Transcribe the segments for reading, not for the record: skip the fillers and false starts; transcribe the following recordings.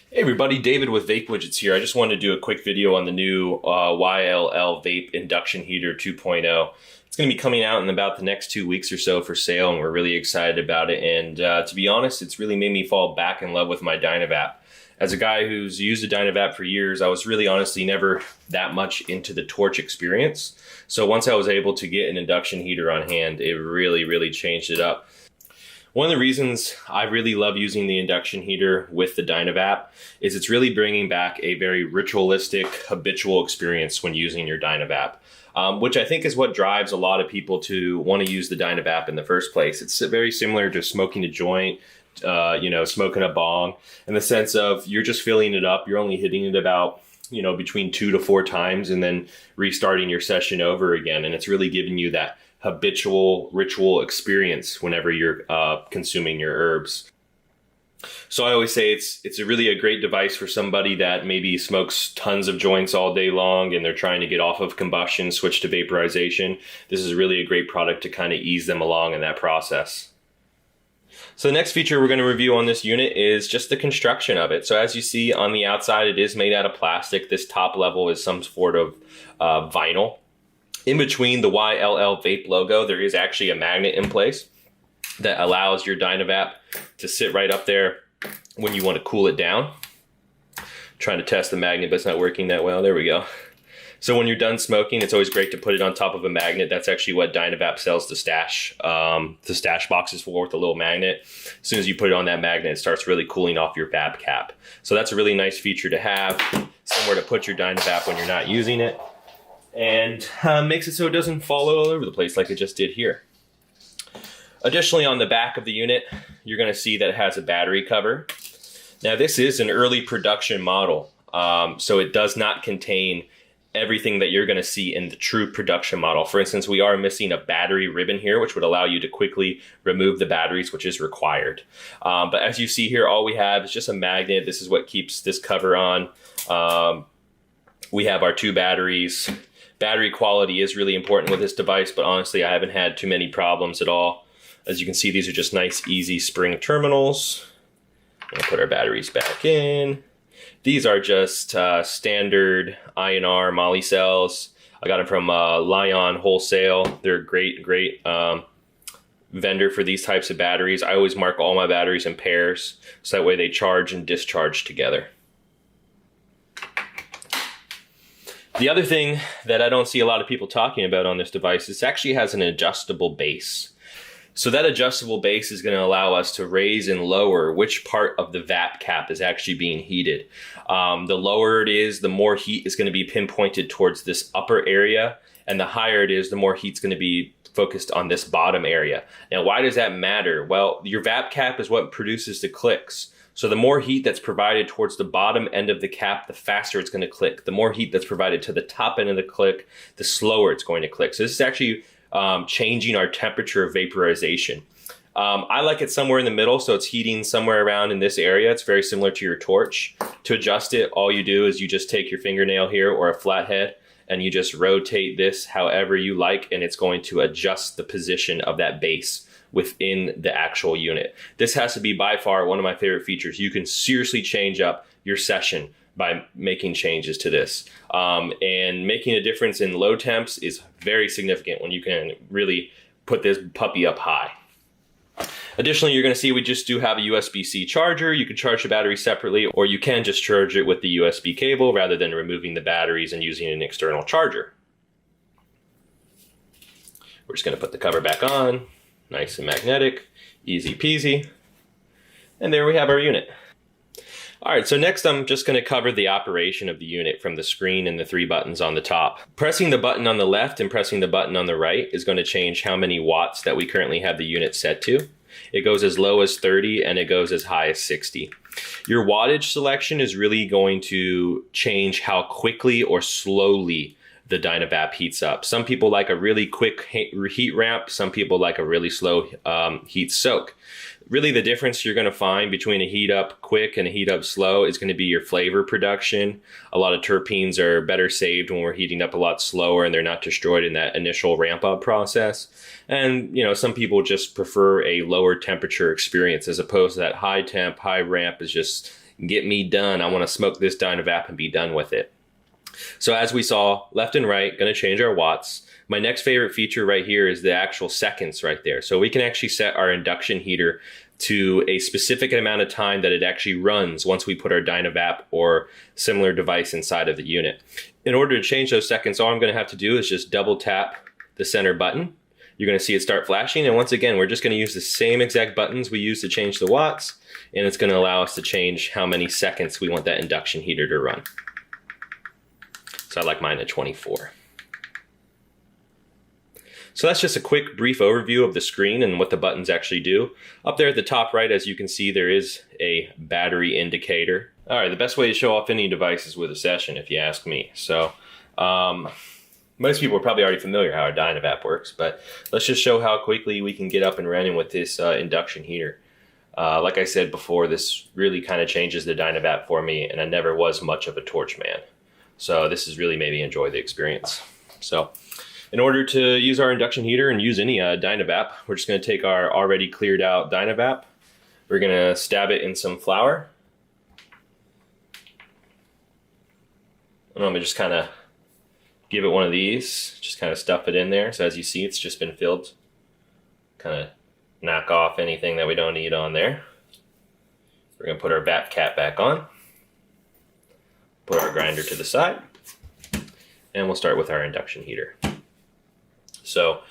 Hey everybody, David with Vape Widgets here. I just wanted to do a quick video on the new Yllvape Induction Heater 2.0. It's going to be coming out in about the next 2 weeks or so for sale, and we're really excited about it. And to be honest, it's really made me fall back in love with my DynaVap. As a guy who's used a DynaVap for years, I was really honestly never that much into the torch experience. So once I was able to get an induction heater on hand, it really changed it up. One of the reasons I really love using the induction heater with the DynaVap is it's really bringing back a very ritualistic, habitual experience when using your DynaVap, which I think is what drives a lot of people to want to use the DynaVap in the first place. It's very similar to smoking a joint, smoking a bong, in the sense of you're just filling it up. You're only hitting it about between 2 to 4 times and then restarting your session over again. And it's really giving you that habitual ritual experience whenever you're consuming your herbs. So I always say it's a great device for somebody that maybe smokes tons of joints all day long and they're trying to get off of combustion, switch to vaporization. This is really a great product to kind of ease them along in that process. So the next feature we're going to review on this unit is just the construction of it. So as you see on the outside, it is made out of plastic. This top level is some sort of vinyl. In between the Yllvape logo, there is actually a magnet in place that allows your DynaVap to sit right up there when you want to cool it down. Trying to test the magnet, but it's not working that well. There we go. So when you're done smoking, it's always great to put it on top of a magnet. That's actually what DynaVap sells the stash boxes for, with a little magnet. As soon as you put it on that magnet, it starts really cooling off your Vap cap. So that's a really nice feature to have, somewhere to put your DynaVap when you're not using it. And makes it so it doesn't fall all over the place like it just did here. Additionally, on the back of the unit, you're going to see that it has a battery cover. Now, this is an early production model, so it does not contain everything that you're going to see in the true production model. For instance, we are missing a battery ribbon here, which would allow you to quickly remove the batteries, which is required. But as you see here, all we have is just a magnet. This is what keeps this cover on. We have our 2 batteries. Battery quality is really important with this device, but honestly, I haven't had too many problems at all. As you can see, these are just nice, easy spring terminals. We'll put our batteries back in. These are just standard INR Molly cells. I got them from Lion Wholesale. They're a great vendor for these types of batteries. I always mark all my batteries in pairs, so that way they charge and discharge together. The other thing that I don't see a lot of people talking about on this device is it actually has an adjustable base. So that adjustable base is going to allow us to raise and lower which part of the Vap cap is actually being heated. The lower it is, the more heat is going to be pinpointed towards this upper area, and the higher it is, the more heat's going to be focused on this bottom area. Now, why does that matter? Well, your Vap cap is what produces the clicks. So the more heat that's provided towards the bottom end of the cap, the faster it's going to click. The more heat that's provided to the top end of the click, the slower it's going to click. So this is actually changing our temperature of vaporization. I like it somewhere in the middle, so it's heating somewhere around in this area. It's very similar to your torch. To adjust it, all you do is you just take your fingernail here or a flathead, and you just rotate this however you like, and it's going to adjust the position of that base within the actual unit. This has to be by far one of my favorite features. You can seriously change up your session by making changes to this. And making a difference in low temps is very significant when you can really put this puppy up high. Additionally, you're going to see we just do have a USB-C charger. You can charge the battery separately, or you can just charge it with the USB cable rather than removing the batteries and using an external charger. We're just going to put the cover back on. Nice and magnetic, easy peasy. And there we have our unit. All right, so next I'm just going to cover the operation of the unit from the screen and the 3 buttons on the top. Pressing the button on the left and pressing the button on the right is going to change how many watts that we currently have the unit set to. It goes as low as 30 and it goes as high as 60. Your wattage selection is really going to change how quickly or slowly the DynaVap heats up. Some people like a really quick heat ramp. Some people like a really slow heat soak. Really the difference you're going to find between a heat up quick and a heat up slow is going to be your flavor production. A lot of terpenes are better saved when we're heating up a lot slower and they're not destroyed in that initial ramp up process. And some people just prefer a lower temperature experience as opposed to that high temp, high ramp is just get me done. I want to smoke this DynaVap and be done with it. So as we saw, left and right, going to change our watts. My next favorite feature right here is the actual seconds right there. So we can actually set our induction heater to a specific amount of time that it actually runs once we put our DynaVap or similar device inside of the unit. In order to change those seconds, all I'm going to have to do is just double tap the center button. You're going to see it start flashing, and once again, we're just going to use the same exact buttons we use to change the watts, and it's going to allow us to change how many seconds we want that induction heater to run. So I like mine at 24. So that's just a quick brief overview of the screen and what the buttons actually do. Up there at the top right, as you can see, there is a battery indicator. All right, the best way to show off any device is with a session, if you ask me. So most people are probably already familiar how our DynaVap works, but let's just show how quickly we can get up and running with this induction heater. Like I said before, this really kind of changes the DynaVap for me, and I never was much of a torch man. So this has really made me enjoy the experience. So in order to use our induction heater and use any DynaVap, we're just going to take our already cleared out DynaVap. We're going to stab it in some flour. And I'm going to just kind of give it one of these, just kind of stuff it in there. So as you see, it's just been filled. Kind of knock off anything that we don't need on there. We're going to put our VAP cap back on. Put our grinder to the side. And we'll start with our induction heater. So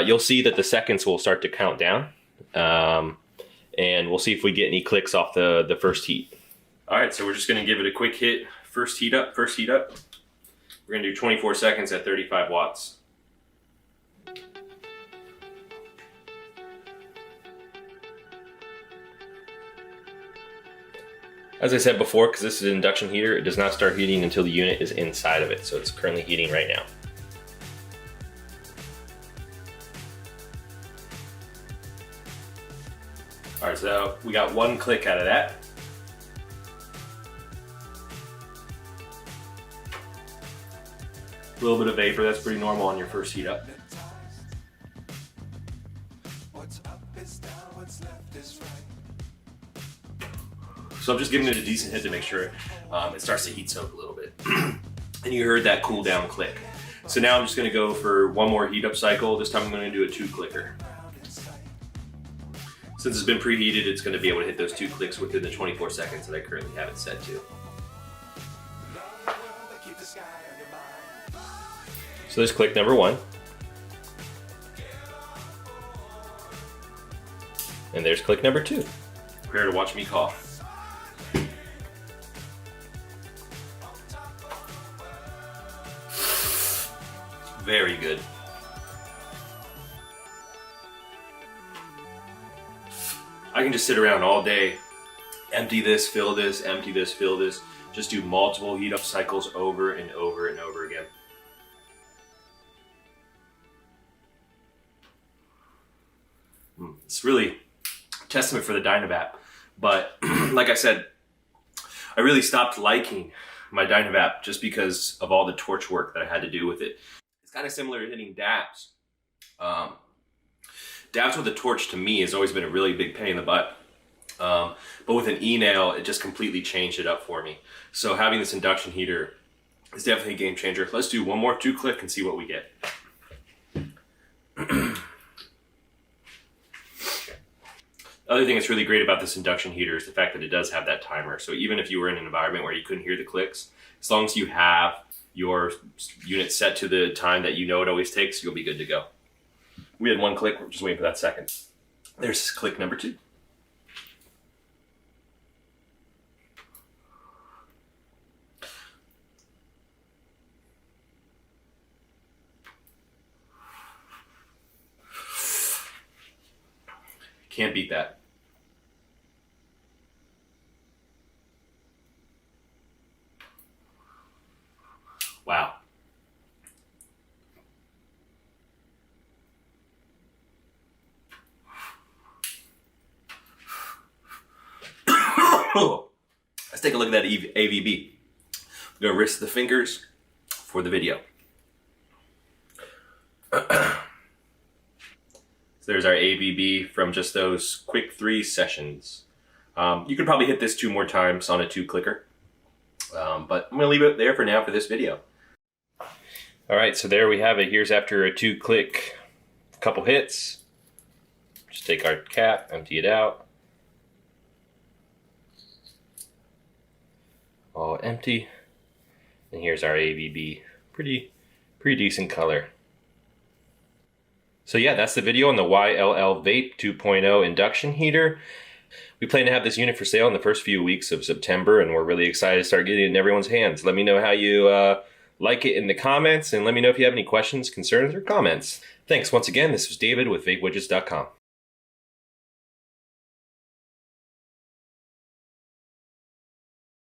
you'll see that the seconds will start to count down. And we'll see if we get any clicks off the first heat. All right, so we're just going to give it a quick hit. First heat up, first heat up. We're going to do 24 seconds at 35 watts. As I said before, because this is an induction heater, it does not start heating until the unit is inside of it. So it's currently heating right now. All right, so we got one click out of that. A little bit of vapor, that's pretty normal on your first heat up. So I'm just giving it a decent hit to make sure it starts to heat soak a little bit. And you heard that cool down click. So now I'm just gonna go for one more heat up cycle. This time I'm gonna do a 2 clicker. Since it's been preheated, it's gonna be able to hit those 2 clicks within the 24 seconds that I currently have it set to. So there's click number 1. And there's click number 2. Prepare to watch me cough. Very good. I can just sit around all day, empty this, fill this, empty this, fill this. Just do multiple heat up cycles over and over and over again. It's really a testament for the DynaVap. But like I said, I really stopped liking my DynaVap just because of all the torch work that I had to do with it. It's kind of similar to hitting dabs. Dabs with a torch to me has always been a really big pain in the butt. But with an e-nail, it just completely changed it up for me. So having this induction heater is definitely a game changer. Let's do one more 2 click and see what we get. The other thing that's really great about this induction heater is the fact that it does have that timer. So even if you were in an environment where you couldn't hear the clicks, as long as you have your unit set to the time that you know it always takes, you'll be good to go. We had 1 click, we're just waiting for that second. There's click number 2. Can't beat that. Wow. Let's take a look at that AVB. I'm going to wrist the fingers for the video. So there's our AVB from just those quick 3 sessions. You could probably hit this 2 more times on a 2-clicker. But I'm going to leave it there for now for this video. All right, so there we have it. Here's after a 2-click, couple hits. Just take our cap, empty it out. All empty. And here's our AVB. Pretty decent color. So yeah, that's the video on the Yllvape 2.0 induction heater. We plan to have this unit for sale in the first few weeks of September, and we're really excited to start getting it in everyone's hands. Let me know how you like it in the comments, and let me know if you have any questions, concerns, or comments. Thanks once again. This was David with VapeWidgets.com.